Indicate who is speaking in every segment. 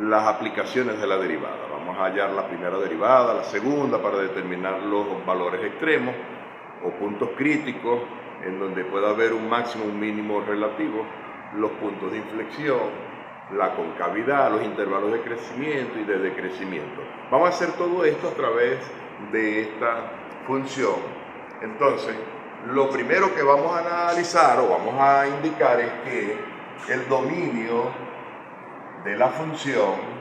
Speaker 1: las aplicaciones de la derivada. Vamos a hallar la primera derivada, la segunda, para determinar los valores extremos o puntos críticos en donde pueda haber un máximo, un mínimo relativo, los puntos de inflexión, la concavidad, los intervalos de crecimiento y de decrecimiento. Vamos a hacer todo esto a través de esta función. Entonces, lo primero que vamos a analizar o vamos a indicar es que el dominio de la función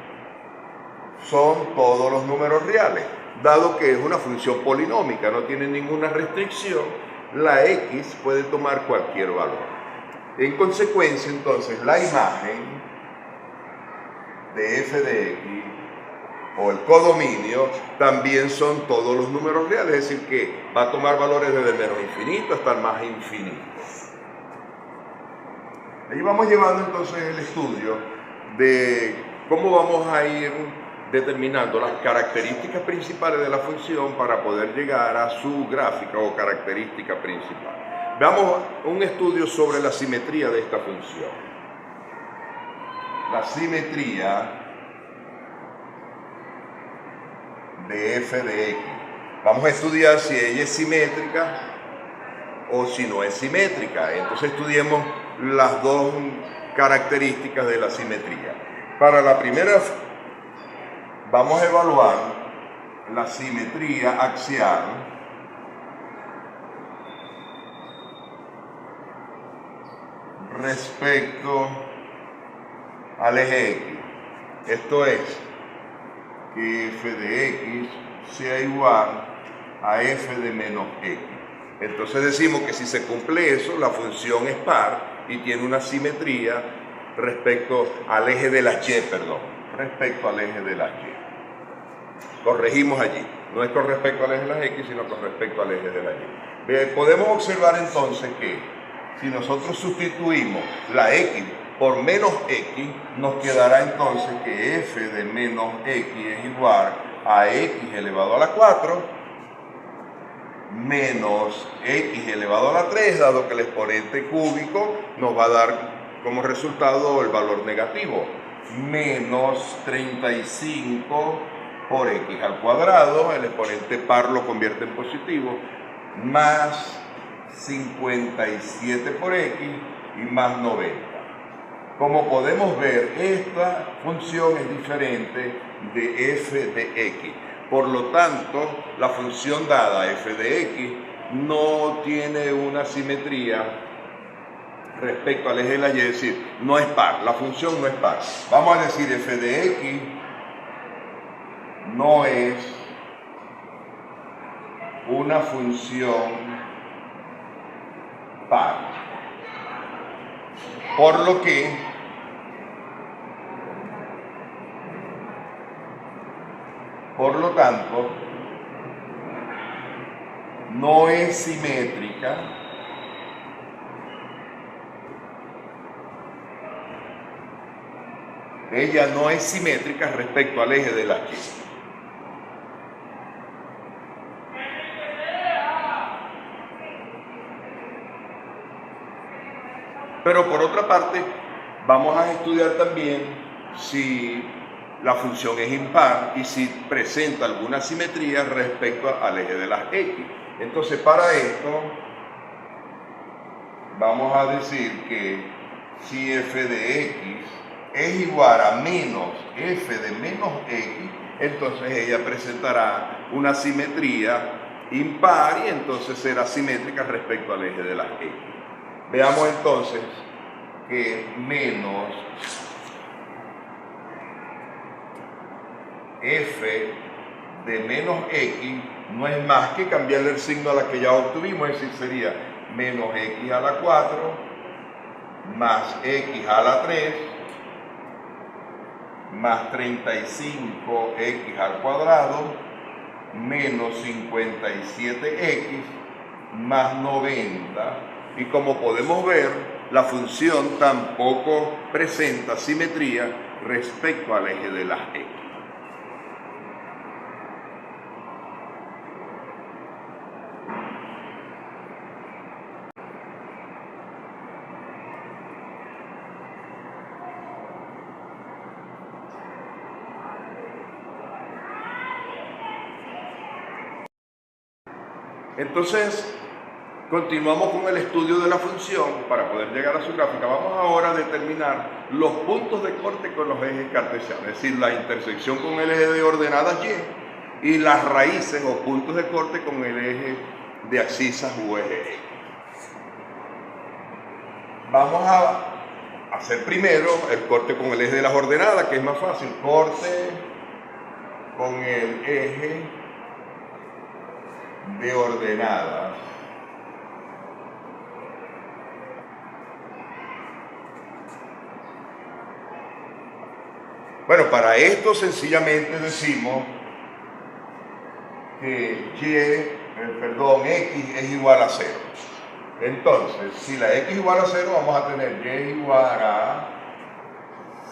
Speaker 1: son todos los números reales, dado que es una función polinómica, no tiene ninguna restricción, la x puede tomar cualquier valor. En consecuencia, entonces, la imagen de f de x o el codominio también son todos los números reales, es decir, que va a tomar valores desde el menos infinito hasta el más infinito. Ahí vamos llevando entonces el estudio de cómo vamos a ir determinando las características principales de la función para poder llegar a su gráfica o característica principal. Veamos un estudio sobre la simetría de esta función. La simetría de f de x. Vamos a estudiar si ella es simétrica o si no es simétrica. Entonces estudiemos las dos características de la simetría. Para la primera vamos a evaluar la simetría axial respecto al eje x. Esto es que f de x sea igual a f de menos x. Entonces decimos que si se cumple eso, la función es par y tiene una simetría respecto al eje de las y, respecto al eje de las y. Corregimos allí, no es con respecto al eje de las x, sino con respecto al eje de las y. Podemos observar entonces que si nosotros sustituimos la x por menos x, nos quedará entonces que f de menos x es igual a x elevado a la 4 menos x elevado a la 3, dado que el exponente cúbico nos va a dar como resultado el valor negativo, menos 35 por x al cuadrado, el exponente par lo convierte en positivo, más 57 por x y más 90. Como podemos ver, esta función es diferente de f de x. Por lo tanto, la función dada f de x no tiene una simetría respecto al eje de la y, es decir, no es par, la función no es par. Vamos a decir f de x no es una función par. Por lo tanto, no es simétrica ella no es simétrica respecto al eje de las y. Pero por otra parte, vamos a estudiar también si la función es impar y si presenta alguna simetría respecto al eje de las x. Entonces, para esto, vamos a decir que si f de x es igual a menos f de menos x, entonces ella presentará una simetría impar y entonces será simétrica respecto al eje de las x. Veamos entonces que menos f de menos x no es más que cambiarle el signo a la que ya obtuvimos, es decir, sería menos x a la 4 más x a la 3 más 35x al cuadrado menos 57x más 90. Y como podemos ver, la función tampoco presenta simetría respecto al eje de las x. Entonces, continuamos con el estudio de la función para poder llegar a su gráfica. Vamos ahora a determinar los puntos de corte con los ejes cartesianos, es decir, la intersección con el eje de ordenadas Y las raíces o puntos de corte con el eje de abscisas u eje X. Vamos a hacer primero el corte con el eje de las ordenadas, que es más fácil. Corte con el eje de ordenadas. Bueno, para esto sencillamente decimos que X es igual a 0. Entonces, si la X es igual a 0, vamos a tener Y igual a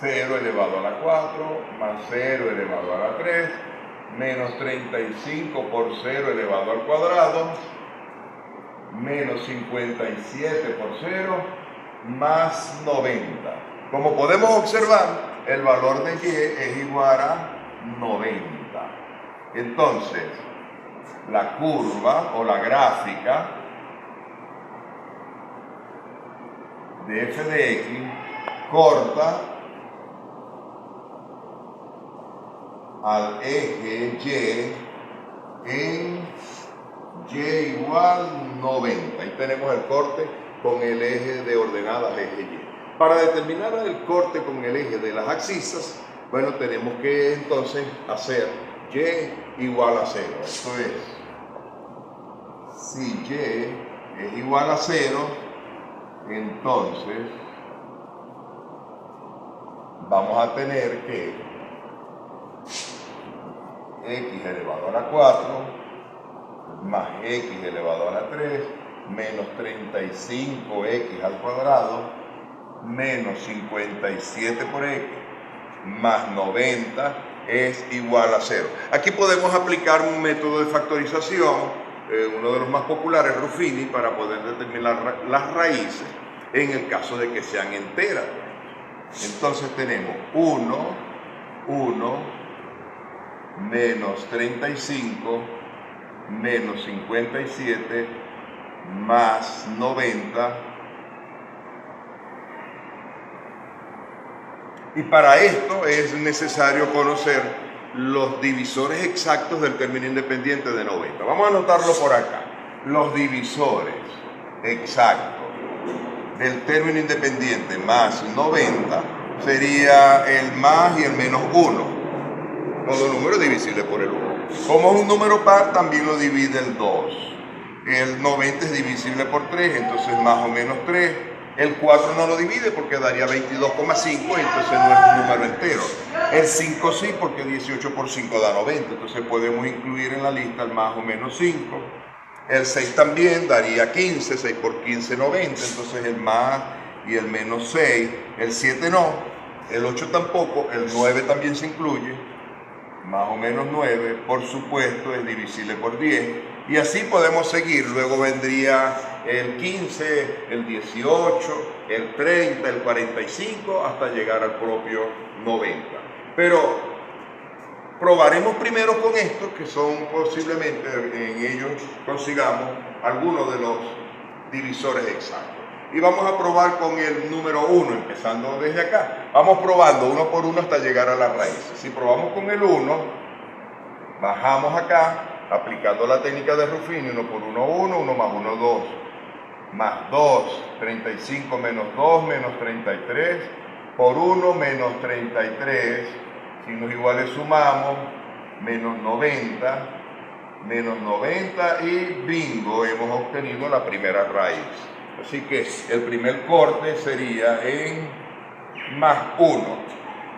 Speaker 1: 0 elevado a la 4, más 0 elevado a la 3, menos 35 por 0 elevado al cuadrado, menos 57 por 0, más 90. Como podemos observar, el valor de Y es igual a 90. Entonces, la curva o la gráfica de f de X corta al eje Y en Y igual 90. Ahí tenemos el corte con el eje de ordenadas eje Y. Para determinar el corte con el eje de las abscisas, bueno, tenemos que entonces hacer Y igual a 0. Esto es, si Y es igual a 0, entonces vamos a tener que X elevado a la 4 más X elevado a la 3 menos 35X al cuadrado menos 57 por X más 90 es igual a 0. Aquí podemos aplicar un método de factorización, uno de los más populares, Ruffini, para poder determinar las raíces en el caso de que sean enteras. Entonces tenemos 1 menos 35 menos 57 más 90. Y para esto es necesario conocer los divisores exactos del término independiente de 90. Vamos a anotarlo por acá. Los divisores exactos del término independiente más 90 sería el más y el menos 1. Todo número es divisible por el 1. Como es un número par, también lo divide el 2. El 90 es divisible por 3, entonces más o menos 3. El 4 no lo divide porque daría 22,5, entonces no es un número entero. El 5 sí, porque 18 por 5 da 90, entonces podemos incluir en la lista el más o menos 5. El 6 también daría 15, 6 por 15, 90, entonces el más y el menos 6. El 7 no, el 8 tampoco, el 9 también se incluye, más o menos 9, por supuesto, es divisible por 10. Y así podemos seguir. Luego vendría el 15, el 18, el 30, el 45, hasta llegar al propio 90. Pero probaremos primero con estos, que son posiblemente, en ellos consigamos algunos de los divisores exactos. Y vamos a probar con el número 1, empezando desde acá. Vamos probando uno por uno hasta llegar a la raíz. Si probamos con el 1, bajamos acá, aplicando la técnica de Ruffini, 1 por 1, 1, 1 más 1, 2, más 2, 35 menos 2, menos 33, por 1 menos 33, si los iguales sumamos, menos 90 y bingo, hemos obtenido la primera raíz. Así que el primer corte sería en más 1.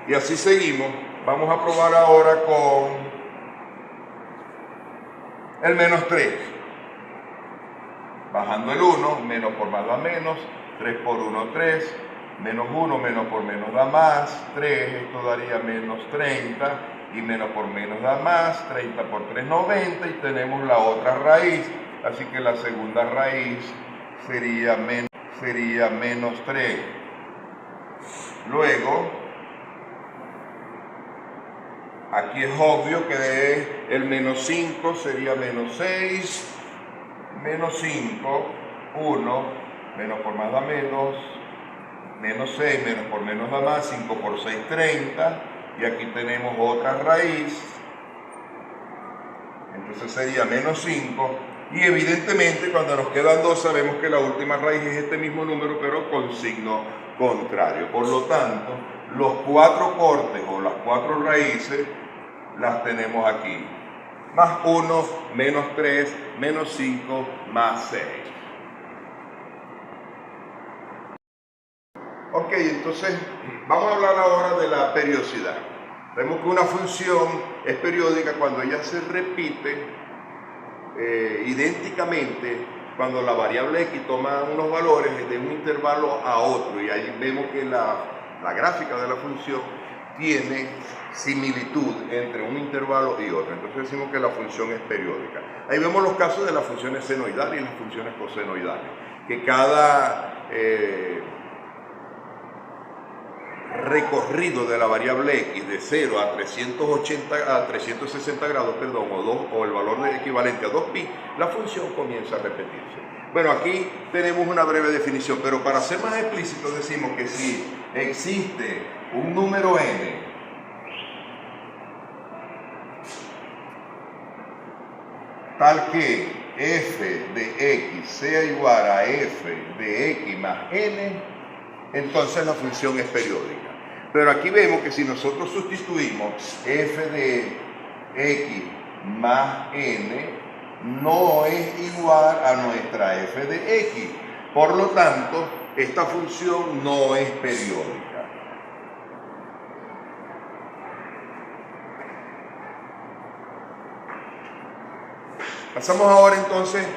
Speaker 1: Y así seguimos. Vamos a probar ahora con el menos 3. Bajando el 1, menos por más da menos, 3 por 1, 3, menos 1, menos por menos da más, 3, esto daría menos 30, y menos por menos da más, 30 por 3, 90, y tenemos la otra raíz, así que la segunda raíz sería menos 3. Luego, aquí es obvio que el menos 5 sería menos 6, menos 5, 1, menos por más da menos, menos 6, menos por menos da más, 5 por 6, 30, y aquí tenemos otra raíz, entonces sería menos 5, y evidentemente cuando nos quedan 2 sabemos que la última raíz es este mismo número, pero con signo contrario. Por lo tanto, los 4 cortes o las 4 raíces las tenemos aquí. Más 1, menos 3, menos 5, más 6. Ok, entonces vamos a hablar ahora de la periodicidad. Vemos que una función es periódica cuando ella se repite idénticamente cuando la variable x toma unos valores de un intervalo a otro, y ahí vemos que la gráfica de la función tiene similitud entre un intervalo y otro, entonces decimos que la función es periódica. Ahí vemos los casos de las funciones senoidales y las funciones cosenoidales, que cada recorrido de la variable x de 0 a 360 grados, perdón, o el valor equivalente a 2pi, la función comienza a repetirse. Bueno, aquí tenemos una breve definición, pero para ser más explícitos decimos que si existe un número n tal que f de x sea igual a f de x más n, entonces la función es periódica. Pero aquí vemos que si nosotros sustituimos f de x más n, no es igual a nuestra f de x. Por lo tanto, esta función no es periódica. Pasamos ahora entonces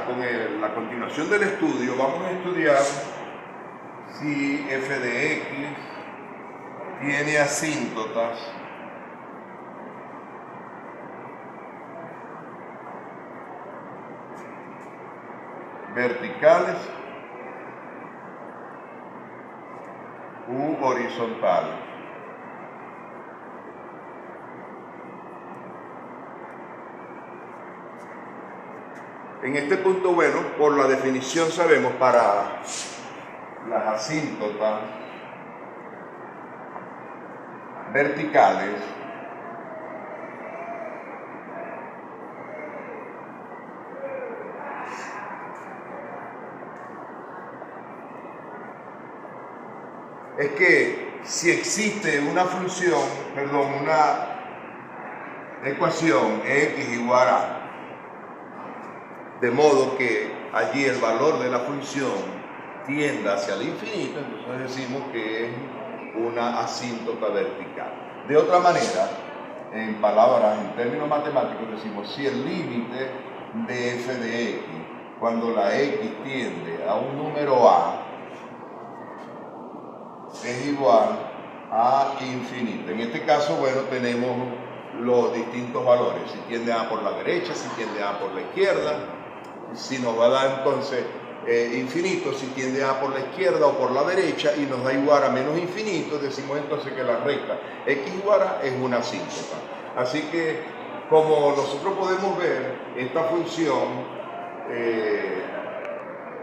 Speaker 1: con la continuación del estudio. Vamos a estudiar si f de x tiene asíntotas verticales u horizontales. En este punto, bueno, por la definición sabemos para las asíntotas verticales es que si existe una función, una ecuación x igual a, de modo que allí el valor de la función tienda hacia el infinito, entonces decimos que es una asíntota vertical. De otra manera, en palabras, en términos matemáticos, decimos si el límite de f de x, cuando la x tiende a un número a, es igual a infinito. En este caso, bueno, tenemos los distintos valores, si tiende a por la derecha, si tiende a por la izquierda, si nos va a dar entonces infinito, si tiende a por la izquierda o por la derecha, y nos da igual a menos infinito, decimos entonces que la recta x igual a es una asíntota. Así que, como nosotros podemos ver, esta función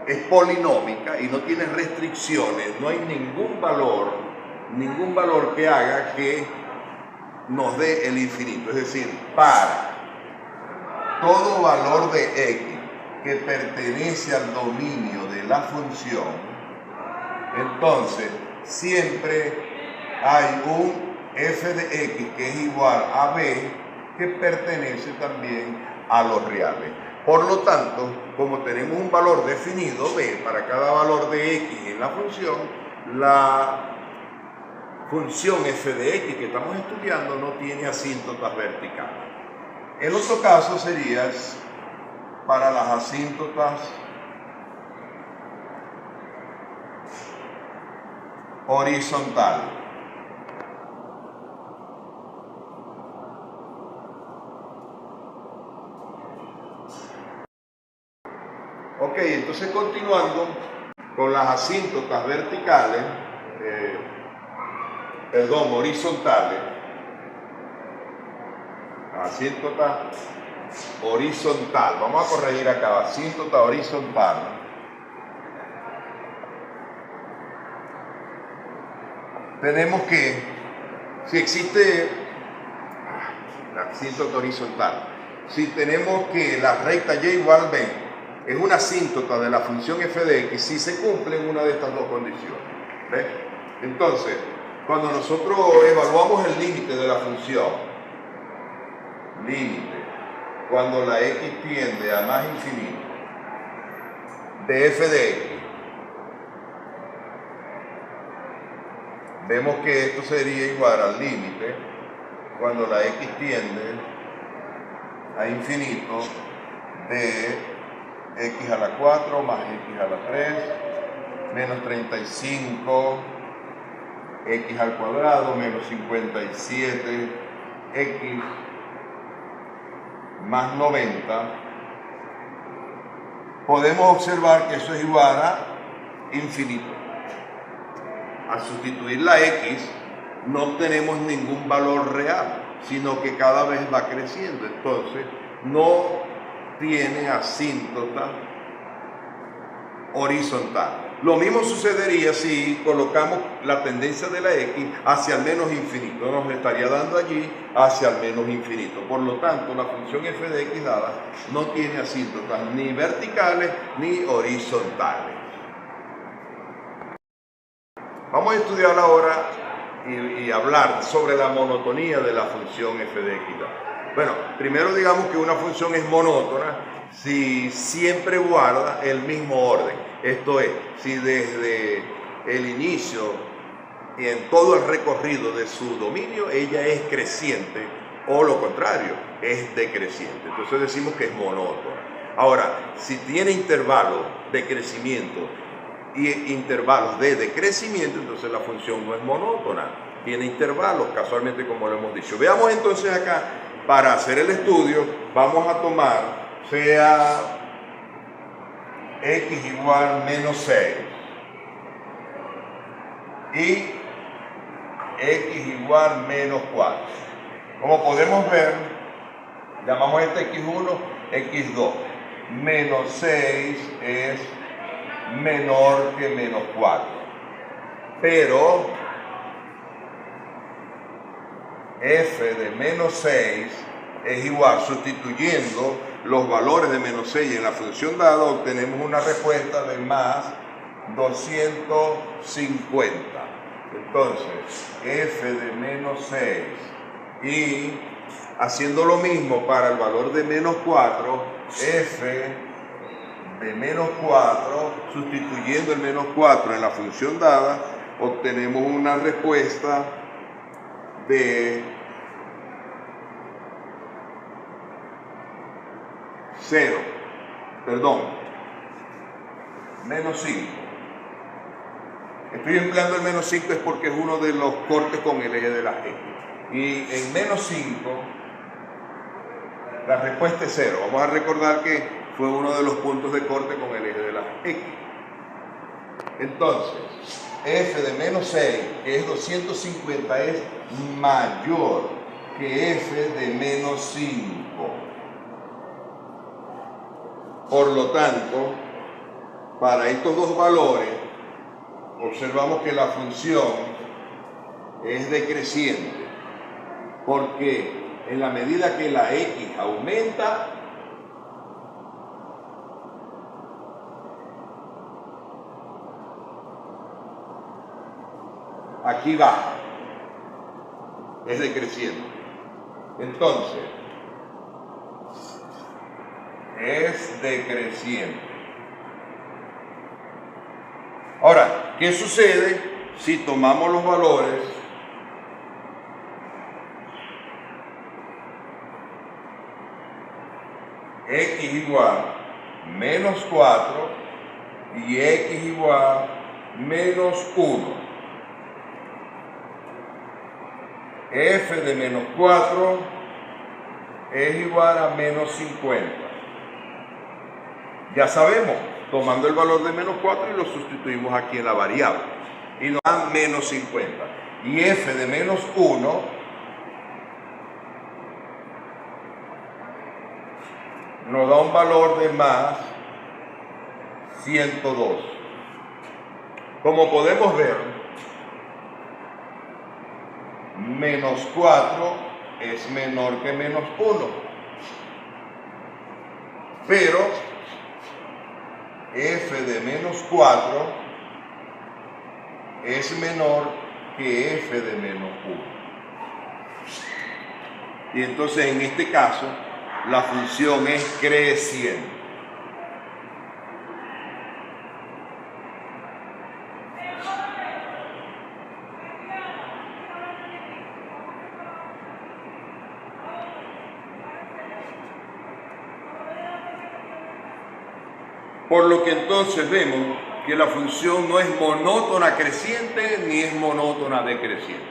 Speaker 1: es polinómica y no tiene restricciones, no hay ningún valor que haga que nos dé el infinito. Es decir, para todo valor de x que pertenece al dominio de la función, entonces siempre hay un f de x que es igual a b que pertenece también a los reales. Por lo tanto, como tenemos un valor definido b para cada valor de x en la función f de x que estamos estudiando no tiene asíntotas verticales. El otro caso sería para las asíntotas horizontales. Ok, entonces continuando con las asíntotas verticales, horizontales, asíntotas horizontal. Vamos a corregir acá, asíntota horizontal. Tenemos que, si existe la asíntota horizontal, si tenemos que la recta y igual b es una asíntota de la función f de x, si se cumple una de estas dos condiciones. ¿Ves? Entonces, cuando nosotros evaluamos el límite de la función, límite, cuando la x tiende a más infinito de f de x, vemos que esto sería igual al límite cuando la x tiende a infinito de x a la 4 más x a la 3 menos 35 x al cuadrado menos 57 x más 90. Podemos observar que eso es igual a infinito. Al sustituir la x no obtenemos ningún valor real, sino que cada vez va creciendo. Entonces no tiene asíntota horizontal. Lo mismo sucedería si colocamos la tendencia de la x hacia el menos infinito. Nos estaría dando allí hacia el menos infinito. Por lo tanto, la función f de x dada no tiene asíntotas ni verticales ni horizontales. Vamos a estudiar ahora y hablar sobre la monotonía de la función f de x dada. Bueno, primero digamos que una función es monótona si siempre guarda el mismo orden. Esto es, si desde el inicio y en todo el recorrido de su dominio ella es creciente o lo contrario, es decreciente. Entonces decimos que es monótona. Ahora, si tiene intervalos de crecimiento y intervalos de decrecimiento, entonces la función no es monótona, tiene intervalos, casualmente como lo hemos dicho. Veamos entonces acá, para hacer el estudio, vamos a tomar, sea x igual menos 6 y x igual menos 4. Como podemos ver, llamamos este x1, x2. Menos 6 es menor que menos 4. Pero f de menos 6 es igual, sustituyendo los valores de menos 6 en la función dada, obtenemos una respuesta de más 250. Entonces, f de menos 6 y haciendo lo mismo para el valor de menos 4, f de menos 4, sustituyendo el menos 4 en la función dada, obtenemos una respuesta de 0, perdón, menos 5. Estoy empleando el menos 5 es porque es uno de los cortes con el eje de las x. Y en menos 5, la respuesta es 0. Vamos a recordar que fue uno de los puntos de corte con el eje de las x. Entonces, f de menos 6, que es 250, es mayor que f de menos 5. Por lo tanto, para estos dos valores, observamos que la función es decreciente, porque en la medida que la x aumenta, aquí baja, es decreciente. Entonces, es decreciente. Ahora, ¿qué sucede si tomamos los valores x igual menos 4 y x igual menos 1? F de menos 4 es igual a menos 50. Ya sabemos, tomando el valor de menos 4 y lo sustituimos aquí en la variable. Y nos da menos 50. Y f de menos 1 nos da un valor de más 102. Como podemos ver, menos 4 es menor que menos 1. Pero f de menos 4 es menor que f de menos 1. Y entonces en este caso la función es creciente. Por lo que entonces vemos que la función no es monótona creciente ni es monótona decreciente.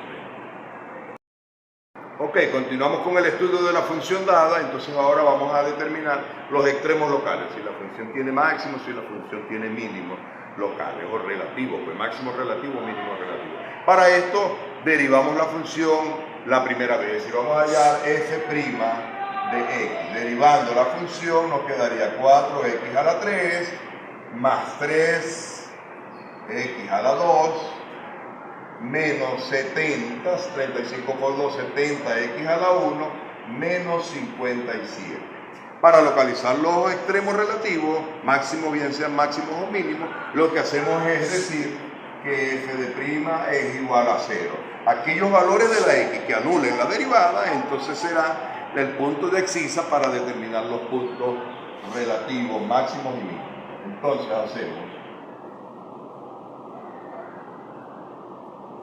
Speaker 1: Ok, continuamos con el estudio de la función dada. Entonces ahora vamos a determinar los extremos locales, si la función tiene máximo, si la función tiene mínimos locales o relativos, pues máximo relativo, mínimo relativo. Para esto derivamos la función la primera vez y vamos a hallar f' de x. Derivando la función nos quedaría 4x a la 3 más 3x a la 2 menos 70, 35 por 2, 70x a la 1 menos 57. Para localizar los extremos relativos, máximo bien sean máximos o mínimos, lo que hacemos es decir que f' es igual a 0. Aquellos valores de la x que anulen la derivada, entonces será el punto de excisa para determinar los puntos relativos máximos y mínimos. Entonces hacemos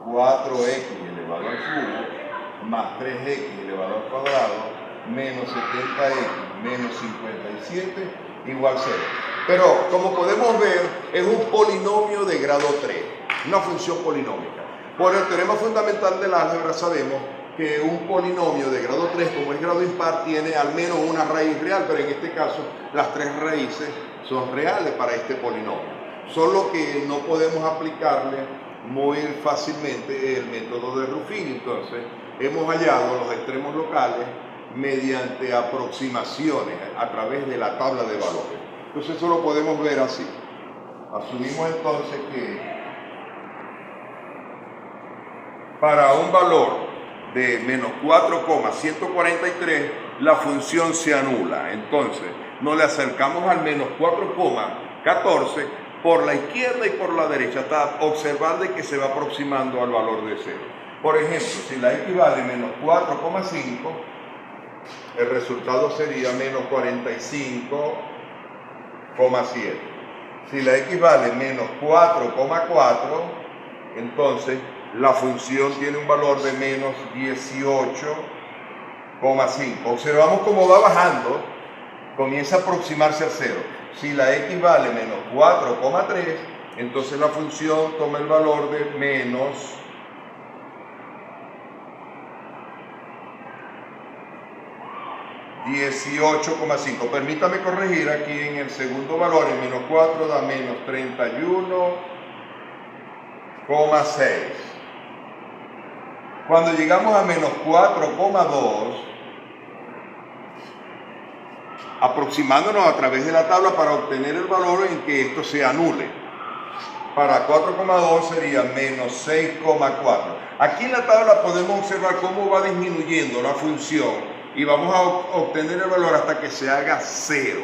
Speaker 1: 4x elevado al cubo más 3x elevado al cuadrado menos 70x menos 57 igual 0. Pero como podemos ver, es un polinomio de grado 3, una función polinómica. Por el teorema fundamental del álgebra sabemos que un polinomio de grado 3, como es grado impar, tiene al menos una raíz real, pero en este caso las tres raíces son reales para este polinomio. Solo que no podemos aplicarle muy fácilmente el método de Ruffin. Entonces hemos hallado los extremos locales mediante aproximaciones a través de la tabla de valores. Entonces eso lo podemos ver así. Asumimos entonces que para un valor de menos 4,143 la función se anula. Entonces nos le acercamos al menos 4,14 por la izquierda y por la derecha, hasta observar de que se va aproximando al valor de 0. Por ejemplo, si la x vale menos 4,5, el resultado sería menos 45,7. Si la x vale menos 4,4, entonces la función tiene un valor de menos 18,5. Observamos cómo va bajando, comienza a aproximarse a 0. Si la x vale menos 4,3, entonces la función toma el valor de menos 18,5. Permítame corregir aquí en el segundo valor, en menos 4 da menos 31,6. Cuando llegamos a menos 4,2, aproximándonos a través de la tabla para obtener el valor en que esto se anule. Para 4,2 sería menos 6,4. Aquí en la tabla podemos observar cómo va disminuyendo la función y vamos a obtener el valor hasta que se haga 0.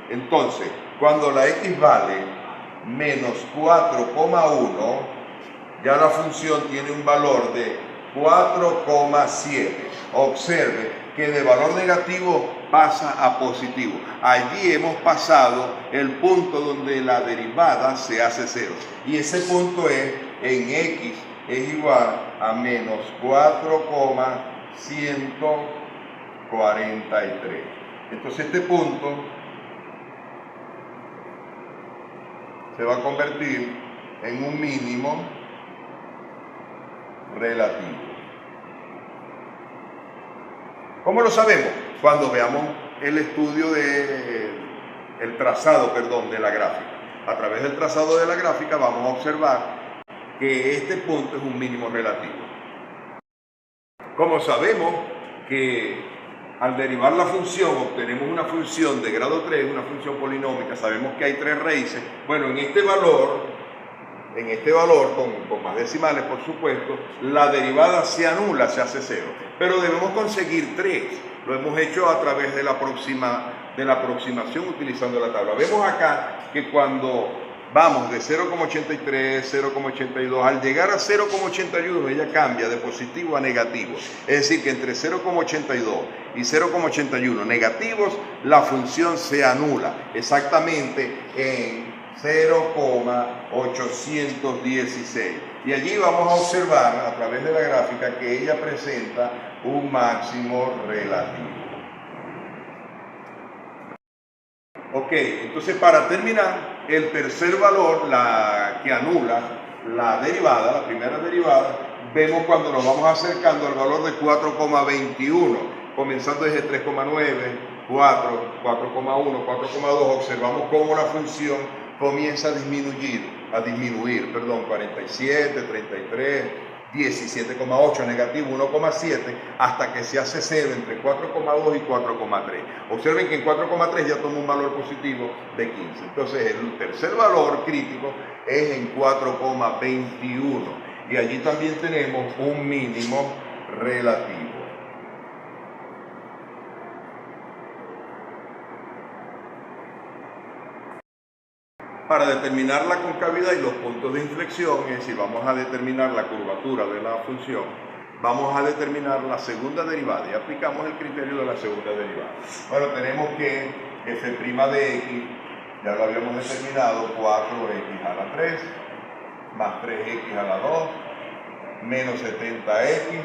Speaker 1: Entonces, cuando la x vale menos 4,1, ya la función tiene un valor de 4,7. Observe que de valor negativo pasa a positivo. Allí hemos pasado el punto donde la derivada se hace 0. Y ese punto es en x es igual a menos 4,143. Entonces este punto se va a convertir en un mínimo relativo. ¿Cómo lo sabemos? Cuando veamos el estudio el trazado de la gráfica. A través del trazado de la gráfica vamos a observar que este punto es un mínimo relativo. Como sabemos que al derivar la función obtenemos una función de grado 3, una función polinómica, sabemos que hay 3 raíces. Bueno, en este valor con más decimales por supuesto, la derivada se anula, se hace 0. Pero debemos conseguir 3. Lo hemos hecho a través de la aproximación utilizando la tabla. Vemos acá que cuando vamos de 0,83, 0,82, al llegar a 0,81 ella cambia de positivo a negativo. Es decir, que entre 0,82 y 0,81 negativos, la función se anula exactamente en 0,816. Y allí vamos a observar a través de la gráfica que ella presenta un máximo relativo. Ok, entonces para terminar, el tercer valor, que anula la derivada, la primera derivada, vemos cuando nos vamos acercando al valor de 4,21, comenzando desde 3,9, 4, 4,1, 4,2, observamos cómo la función comienza a disminuir, 47, 33, 17,8, negativo 1,7, hasta que se hace 0 entre 4,2 y 4,3. Observen que en 4,3 ya toma un valor positivo de 15. Entonces el tercer valor crítico es en 4,21 y allí también tenemos un mínimo relativo. Para determinar la concavidad y los puntos de inflexión, es decir, vamos a determinar la curvatura de la función, vamos a determinar la segunda derivada y aplicamos el criterio de la segunda derivada. Bueno, tenemos que f' de x, ya lo habíamos determinado, 4x a la 3, más 3x a la 2, menos 70x,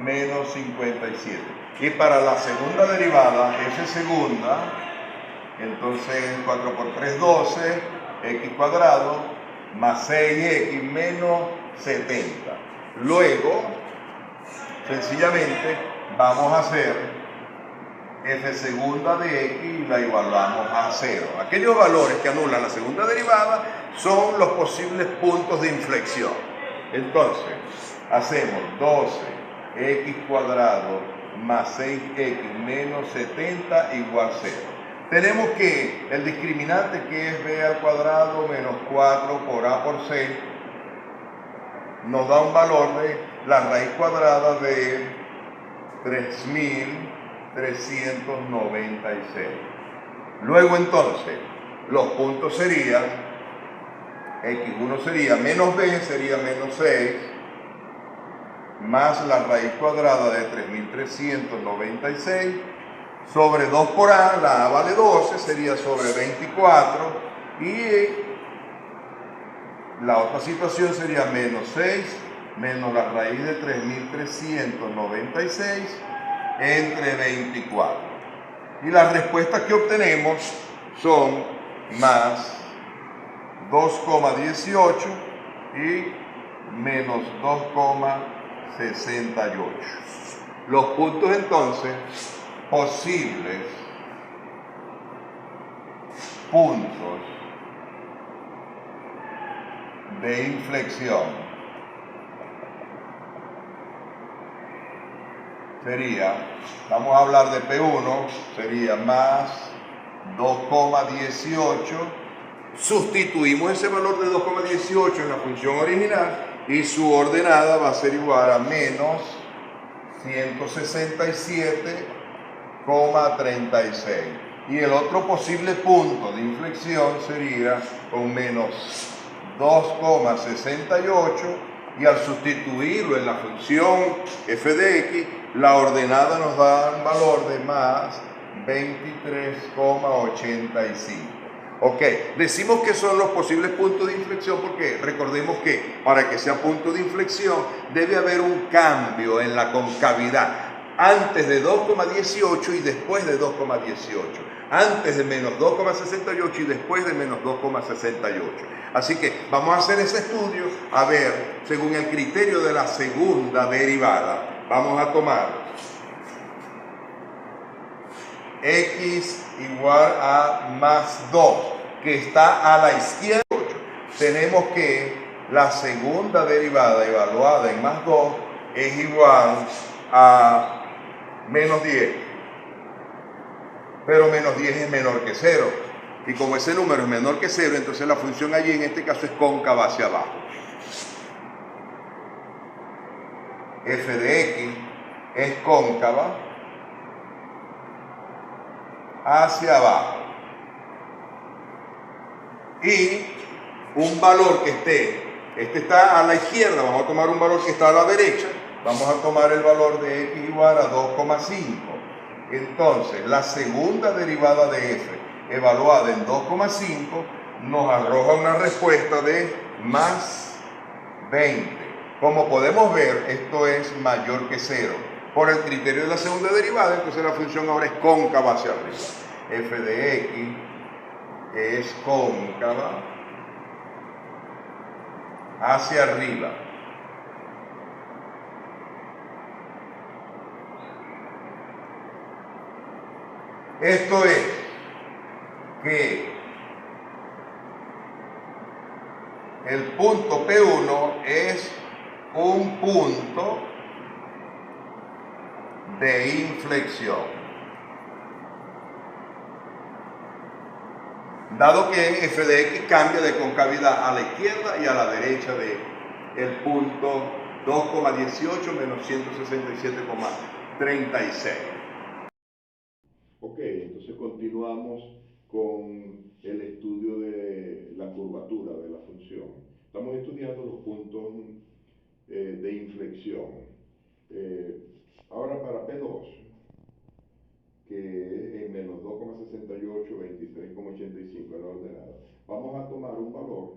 Speaker 1: menos 57. Y para la segunda derivada, f segunda, entonces 4 por 3, 12, x cuadrado, más 6x menos 70. Luego, sencillamente, vamos a hacer f segunda de x y la igualamos a 0. Aquellos valores que anulan la segunda derivada son los posibles puntos de inflexión. Entonces, hacemos 12x cuadrado más 6x menos 70 igual 0. Tenemos que el discriminante, que es b al cuadrado menos 4 por a por c, nos da un valor de la raíz cuadrada de 3.396. Luego entonces, los puntos serían, x1 sería menos b, sería menos 6, más la raíz cuadrada de 3.396, sobre 2 por a, la a vale 12, sería sobre 24, y la otra situación sería menos 6, menos la raíz de 3.396, entre 24. Y las respuestas que obtenemos son más 2,18 y menos 2,68. Los puntos entonces, posibles puntos de inflexión sería, vamos a hablar de P1, sería más 2,18, sustituimos ese valor de 2,18 en la función original y su ordenada va a ser igual a menos 167,36. Y el otro posible punto de inflexión sería con menos 2,68, y al sustituirlo en la función f de x, la ordenada nos da un valor de más 23,85. Ok, decimos que son los posibles puntos de inflexión porque recordemos que para que sea punto de inflexión debe haber un cambio en la concavidad antes de 2,18 y después de 2,18, antes de menos 2,68 y después de menos 2,68. Así que vamos a hacer ese estudio, a ver, según el criterio de la segunda derivada, vamos a tomar x igual a más 2, que está a la izquierda. Tenemos que la segunda derivada evaluada en más 2 es igual a menos 10. Pero menos 10 es menor que 0. Y como ese número es menor que 0, entonces la función allí en este caso es cóncava hacia abajo. F de X es cóncava hacia abajo. Y un valor que este está a la izquierda, vamos a tomar un valor que está a la derecha, vamos a tomar el valor de X igual a 2,5. Entonces, la segunda derivada de F, evaluada en 2,5, nos arroja una respuesta de más 20. Como podemos ver, esto es mayor que 0. Por el criterio de la segunda derivada, entonces la función ahora es cóncava hacia arriba. F de X es cóncava hacia arriba. Esto es que el punto P1 es un punto de inflexión. Dado que f de x cambia de concavidad a la izquierda y a la derecha de el punto 2,18 menos 167,36. Ok, entonces continuamos con el estudio de la curvatura de la función. Estamos estudiando los puntos de inflexión. Ahora para P2, que es en menos 2,68, 23,85 en la ordenada, vamos a tomar un valor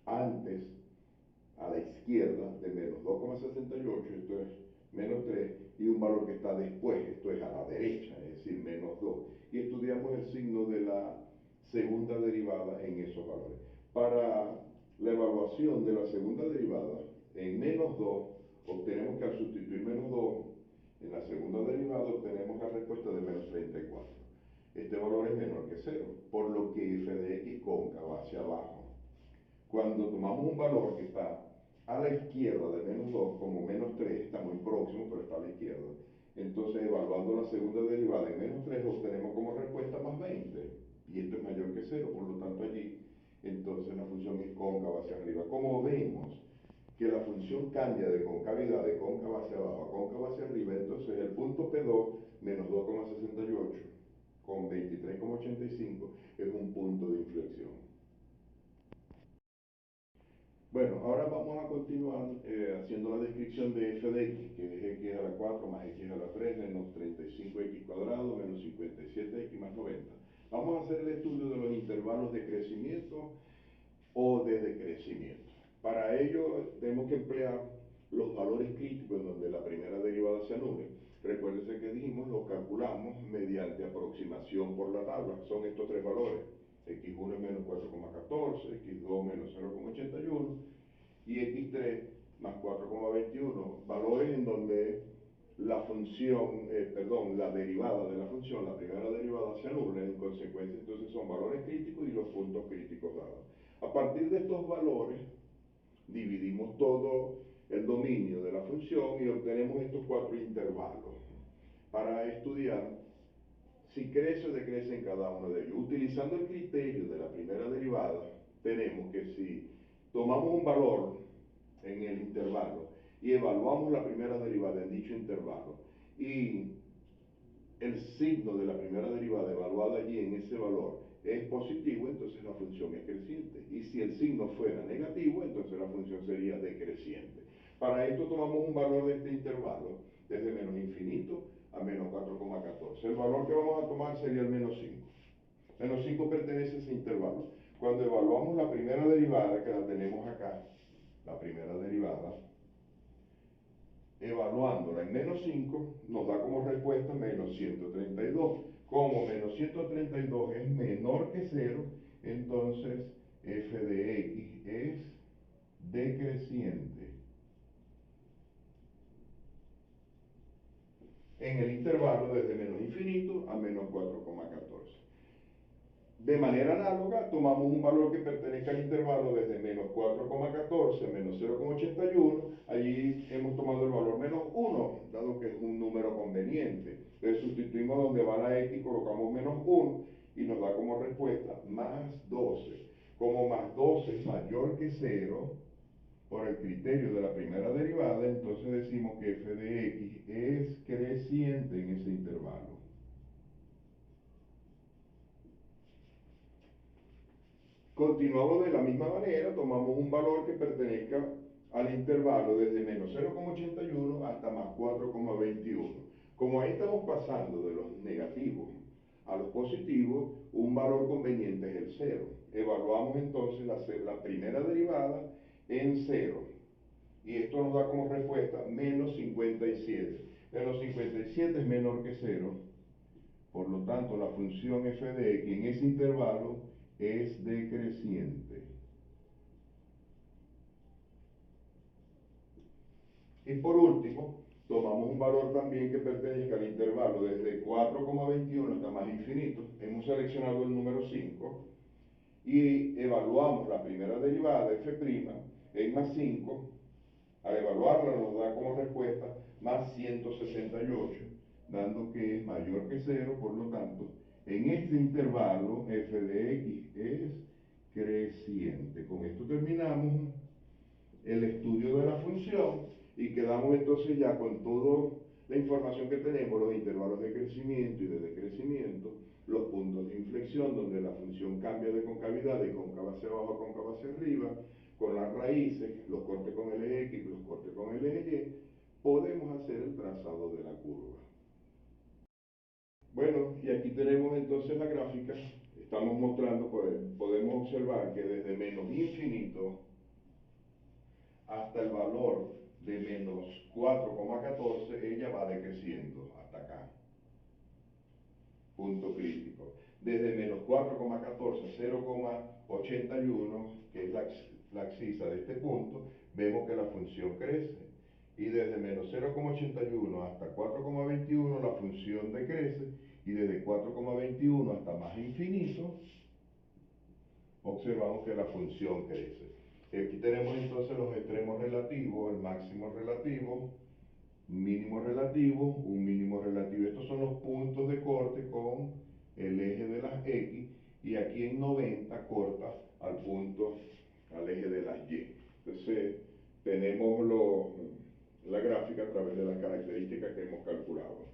Speaker 1: antes a la izquierda de menos 2,68, esto es menos 3, y un valor que está después, esto es a la derecha, es decir, menos 2. Y estudiamos el signo de la segunda derivada en esos valores. Para la evaluación de la segunda derivada, en menos 2, obtenemos que al sustituir menos 2 en la segunda derivada, obtenemos la respuesta de menos 34. Este valor es menor que 0, por lo que f de x cóncava hacia abajo. Cuando tomamos un valor que está a la izquierda de menos 2, como menos 3, está muy próximo, pero está a la izquierda, entonces evaluando la segunda derivada en menos 3, obtenemos como respuesta más 20. Y esto es mayor que 0, por lo tanto allí, entonces la función es cóncava hacia arriba. Como vemos que la función cambia de concavidad de cóncava hacia abajo a cóncava hacia arriba, entonces el punto P2 menos 2,68 con 23,85 es un punto de inflexión. Bueno, ahora vamos a continuar haciendo la descripción de f de x, que es x a la 4 más x a la 3 menos 35x cuadrado menos 57x más 90. Vamos a hacer el estudio de los intervalos de crecimiento o de decrecimiento. Para ello tenemos que emplear los valores críticos en donde la primera derivada se anule. Recuérdense que dijimos, los calculamos mediante aproximación por la tabla. Son estos tres valores. X1 es menos 4,14, X2 menos 0,81 y X3 más 4,21. Valores en donde la función, la derivada de la función, la primera derivada se anula, en consecuencia entonces son valores críticos y los puntos críticos dados. A partir de estos valores, dividimos todo el dominio de la función y obtenemos estos cuatro intervalos para estudiar si crece o decrece en cada uno de ellos. Utilizando el criterio de la primera derivada, tenemos que si tomamos un valor en el intervalo y evaluamos la primera derivada en dicho intervalo y el signo de la primera derivada evaluada allí en ese valor es positivo, entonces la función es creciente. Y si el signo fuera negativo, entonces la función sería decreciente. Para esto tomamos un valor de este intervalo, desde menos infinito a menos 4,14. El valor que vamos a tomar sería el menos 5. Menos 5 pertenece a ese intervalo. Cuando evaluamos la primera derivada, que la tenemos acá, la primera derivada, evaluándola en menos 5, nos da como respuesta menos 132. Como menos 132 es menor que 0, entonces f de x es decreciente en el intervalo desde menos infinito a menos 4,14. De manera análoga, tomamos un valor que pertenezca al intervalo desde menos 4,14 a menos 0,81. Allí hemos tomado el valor menos 1, dado que es un número conveniente. Entonces sustituimos donde va la x, colocamos menos 1 y nos da como respuesta más 12. Como más 12 es mayor que 0, por el criterio de la primera derivada, entonces decimos que f de x es creciente en ese intervalo. Continuamos de la misma manera, tomamos un valor que pertenezca al intervalo desde menos 0,81 hasta más 4,21. Como ahí estamos pasando de los negativos a los positivos, un valor conveniente es el 0. Evaluamos entonces la primera derivada en 0. Y esto nos da como respuesta menos 57. Menos 57 es menor que 0. Por lo tanto, la función f de x en ese intervalo es decreciente. Y por último, tomamos un valor también que pertenezca al intervalo desde 4,21 hasta más infinito. Hemos seleccionado el número 5 y evaluamos la primera derivada, f' en más 5. Al evaluarla nos da como respuesta más 168, dando que es mayor que 0, por lo tanto, en este intervalo f de x es creciente. Con esto terminamos el estudio de la función y quedamos entonces ya con toda la información que tenemos, los intervalos de crecimiento y de decrecimiento, los puntos de inflexión donde la función cambia de concavidad, de cóncava hacia abajo a cóncava hacia arriba, con las raíces, los cortes con el eje X, los cortes con el eje Y, podemos hacer el trazado de la curva. Bueno, y aquí tenemos entonces la gráfica. Estamos mostrando, pues, podemos observar que desde menos infinito hasta el valor de menos 4,14, ella va decreciendo hasta acá. Punto crítico. Desde menos 4,14 a 0,81, que es la abscisa de este punto, vemos que la función crece. Y desde menos 0,81 hasta 4,21 la función decrece. Y desde 4,21 hasta más infinito, observamos que la función crece. Aquí tenemos entonces los extremos relativos, el máximo relativo, mínimo relativo, un mínimo relativo. Estos son los puntos de corte con el eje de las X y aquí en 90 corta al punto, al eje de las Y. Entonces tenemos la gráfica a través de las características que hemos calculado.